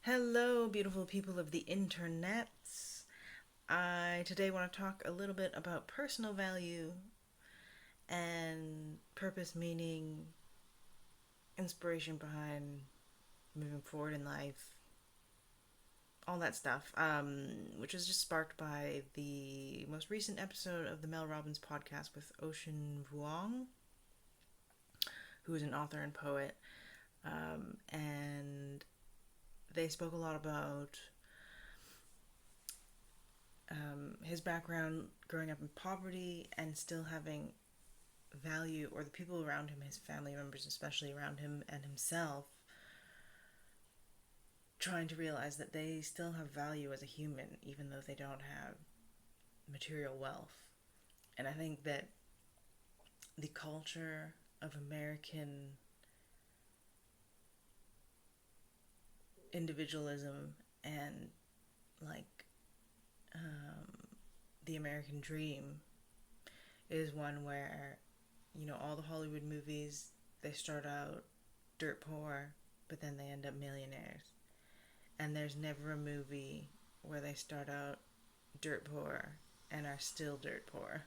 Hello, beautiful people of the internet. I today want to talk a little bit about personal value and purpose, meaning, inspiration behind moving forward in life, all that stuff, which was just sparked by the most recent episode of the Mel Robbins podcast with Ocean Vuong, who is an author and poet. And they spoke a lot about his background growing up in poverty and still having value, or the people around him, his family members especially around him, and himself, trying to realize that they still have value as a human even though they don't have material wealth. And I think that the culture of American individualism and like the American dream is one where, all the Hollywood movies, they start out dirt poor, but then they end up millionaires. And there's never a movie where they start out dirt poor and are still dirt poor.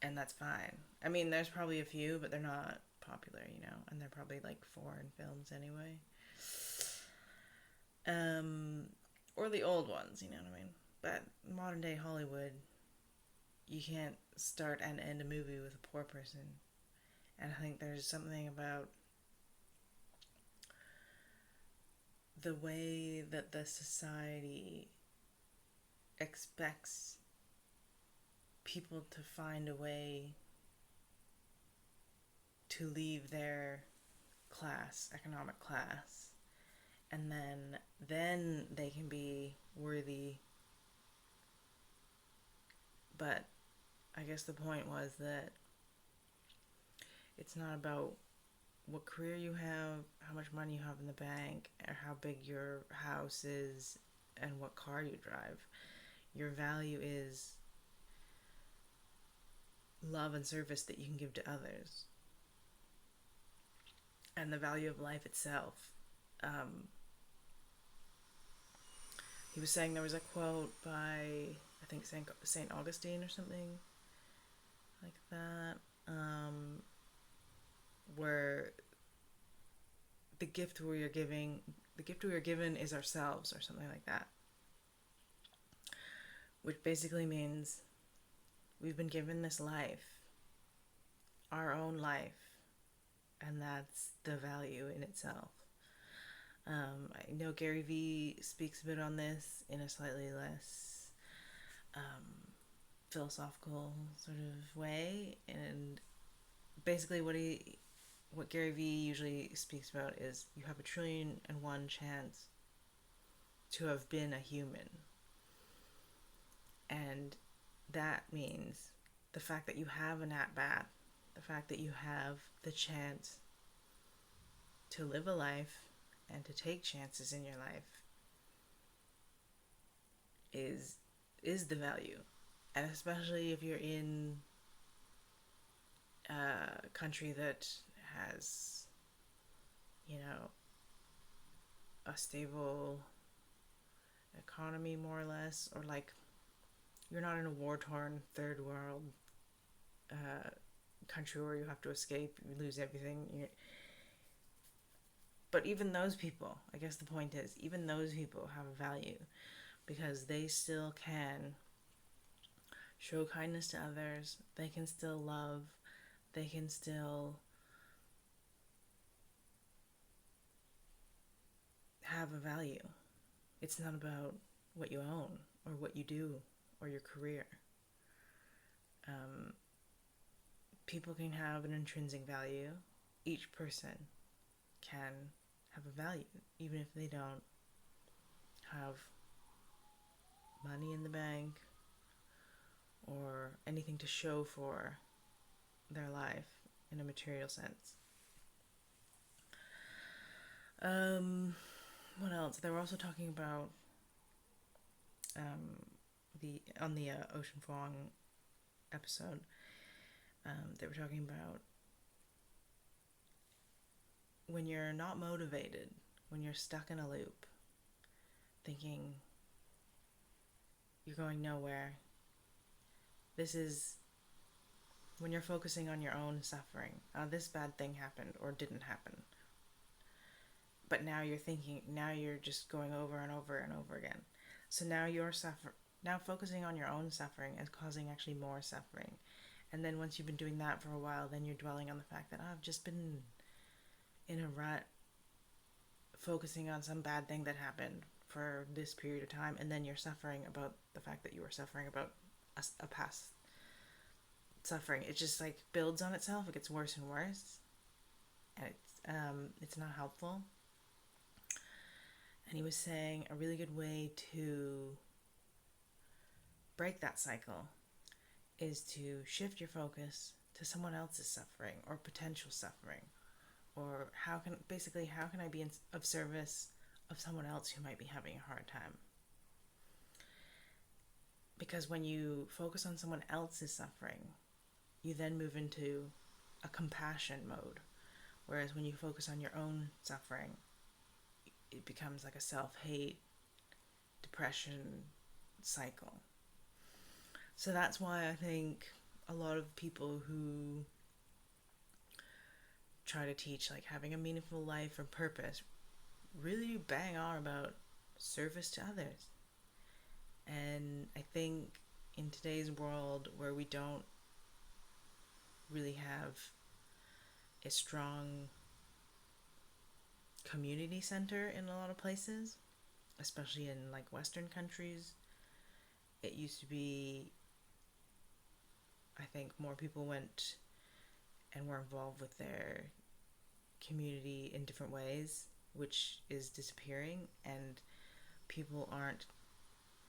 And that's fine. I mean, there's probably a few, but they're not popular, and they're probably like foreign films anyway. Or the old ones, you know what I mean? But modern day Hollywood, you can't start and end a movie with a poor person. And I think there's something about the way that the society expects people to find a way to leave their class, economic class, and then they can be worthy. But I guess the point was that it's not about what career you have, how much money you have in the bank, or how big your house is, and what car you drive. Your value is love and service that you can give to others, and the value of life itself. He was saying there was a quote by, I think, Saint Augustine or something like that, where the gift we are given is ourselves, or something like that, which basically means we've been given this life, our own life, and that's the value in itself. I know Gary Vee speaks a bit on this in a slightly less philosophical sort of way, and basically what Gary Vee usually speaks about is you have 1,000,000,001 chance to have been a human, and that means the fact that you have an at-bat, the fact that you have the chance to live a life and to take chances in your life is the value. And especially if you're in a country that has, a stable economy, more or less, or like you're not in a war-torn third world country where you have to escape, you lose everything. But even those people, I guess the point is, even those people have a value, because they still can show kindness to others, they can still love, they can still have a value. It's not about what you own or what you do or your career. People can have an intrinsic value. Each person can have a value, even if they don't have money in the bank or anything to show for their life in a material sense. What else? They were also talking about on the Ocean Vuong episode. They were talking about when you're not motivated, when you're stuck in a loop, thinking you're going nowhere. This is when you're focusing on your own suffering. This bad thing happened or didn't happen. But now you're just going over and over and over again. So now now focusing on your own suffering is causing actually more suffering. And then once you've been doing that for a while, then you're dwelling on the fact that I've just been in a rut, focusing on some bad thing that happened for this period of time, and then you're suffering about the fact that you were suffering about a past suffering. It just like builds on itself. It gets worse and worse, and it's not helpful. And he was saying a really good way to break that cycle is to shift your focus to someone else's suffering or potential suffering, or how can I be of service of someone else who might be having a hard time. Because when you focus on someone else's suffering, you then move into a compassion mode, whereas when you focus on your own suffering, it becomes like a self-hate, depression cycle. So that's why I think a lot of people who try to teach like having a meaningful life or purpose really bang on about service to others. And I think in today's world where we don't really have a strong community center in a lot of places, especially in like Western countries, it used to be, I think more people went and were involved with their community in different ways, which is disappearing, and people aren't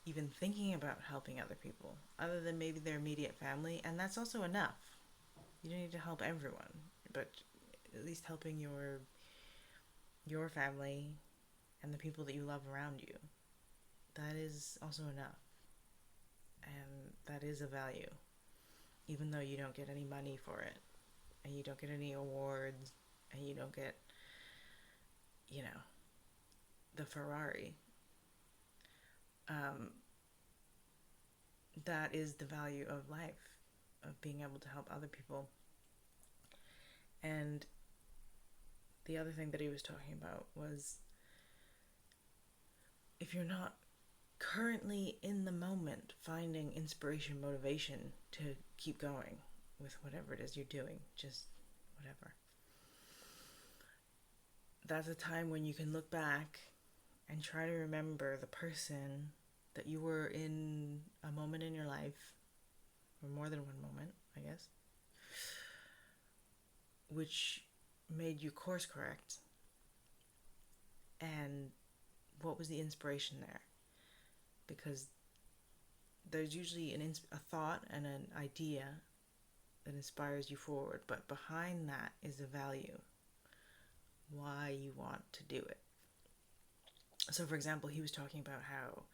even thinking about helping other people other than maybe their immediate family, and that's also enough. You don't need to help everyone, but at least helping your family and the people that you love around you, that is also enough. And that is a value, even though you don't get any money for it, and you don't get any awards, and you don't get, the Ferrari. That is the value of life, of being able to help other people. And the other thing that he was talking about was, if you're not currently in the moment finding inspiration, motivation to keep going with whatever it is you're doing, just whatever, that's a time when you can look back and try to remember the person that you were in a moment in your life, or more than one moment, I guess, which made you course correct, and what was the inspiration there. Because there's usually a thought and an idea that inspires you forward, but behind that is a value, why you want to do it. So for example, he was talking about how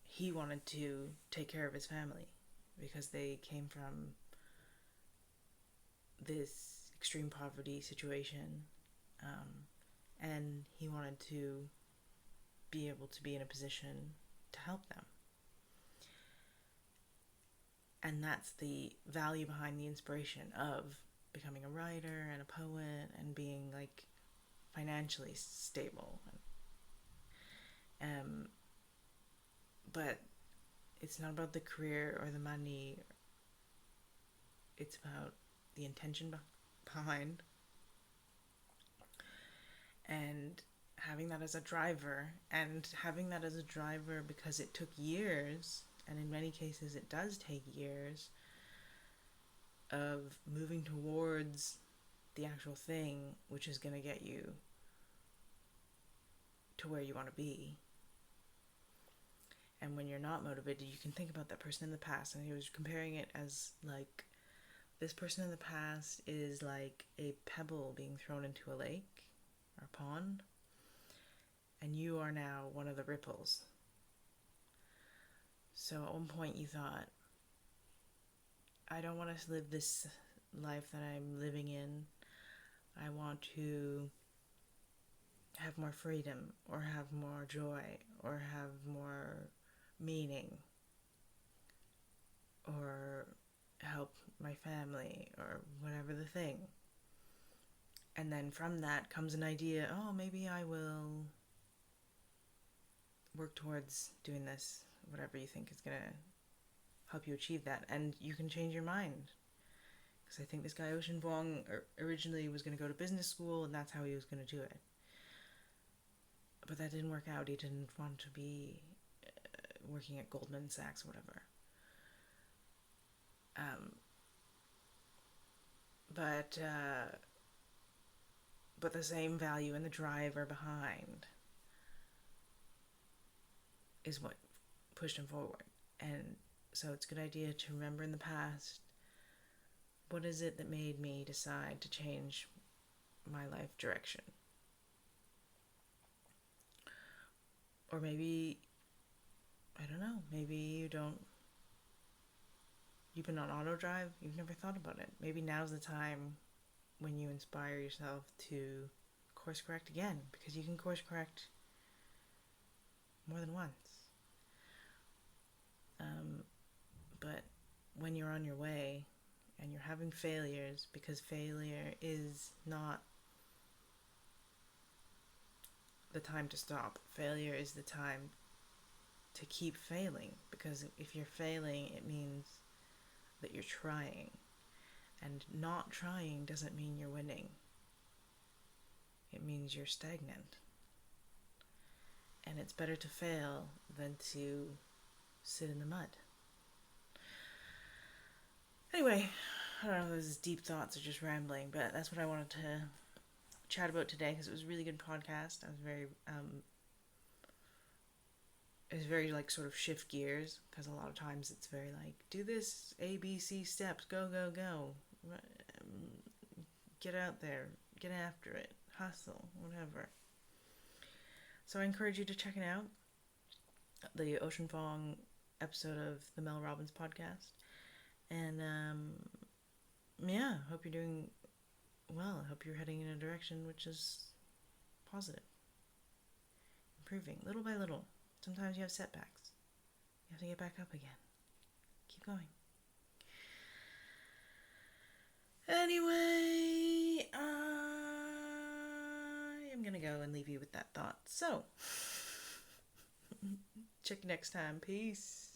he wanted to take care of his family because they came from this extreme poverty situation, and he wanted to be able to be in a position to help them. And that's the value behind the inspiration of becoming a writer and a poet and being like financially stable. But it's not about the career or the money. It's about the intention behind, and having that as a driver, because it took years, and in many cases it does take years, of moving towards the actual thing which is going to get you to where you want to be. And when you're not motivated, you can think about that person in the past, and he was comparing it as like, this person in the past is like a pebble being thrown into a lake or pond, and you are now one of the ripples. So at one point you thought, I don't want to live this life that I'm living in. I want to have more freedom or have more joy or have more meaning or help my family or whatever the thing. And then from that comes an idea, oh, maybe I will work towards doing this, whatever you think is going to help you achieve that. And you can change your mind. Because I think this guy, Ocean Vuong, originally was going to go to business school and that's how he was going to do it. But that didn't work out. He didn't want to be working at Goldman Sachs or whatever. But the same value and the driver behind is what pushed him forward. And so it's a good idea to remember in the past, what is it that made me decide to change my life direction? Or maybe, I don't know, maybe you've been on auto drive, you've never thought about it. Maybe now's the time when you inspire yourself to course correct again, because you can course correct more than once. But when you're on your way and you're having failures, because failure is not the time to stop. Failure is the time to keep failing, because if you're failing, it means that you're trying. And not trying doesn't mean you're winning. It means you're stagnant. And it's better to fail than to sit in the mud. Anyway, I don't know if those deep thoughts are just rambling, but that's what I wanted to chat about today, because it was a really good podcast. I was very it was very like sort of shift gears, because a lot of times it's very like, do this ABC steps, go go go, get out there, get after it, hustle, whatever. So I encourage you to check it out, the Ocean Vuong episode of the Mel Robbins podcast. And yeah, hope you're doing well. I hope you're heading in a direction which is positive, improving little by little. Sometimes you have setbacks. You have to get back up again. Keep going. Anyway, I am going to go and leave you with that thought. So, check you next time. Peace.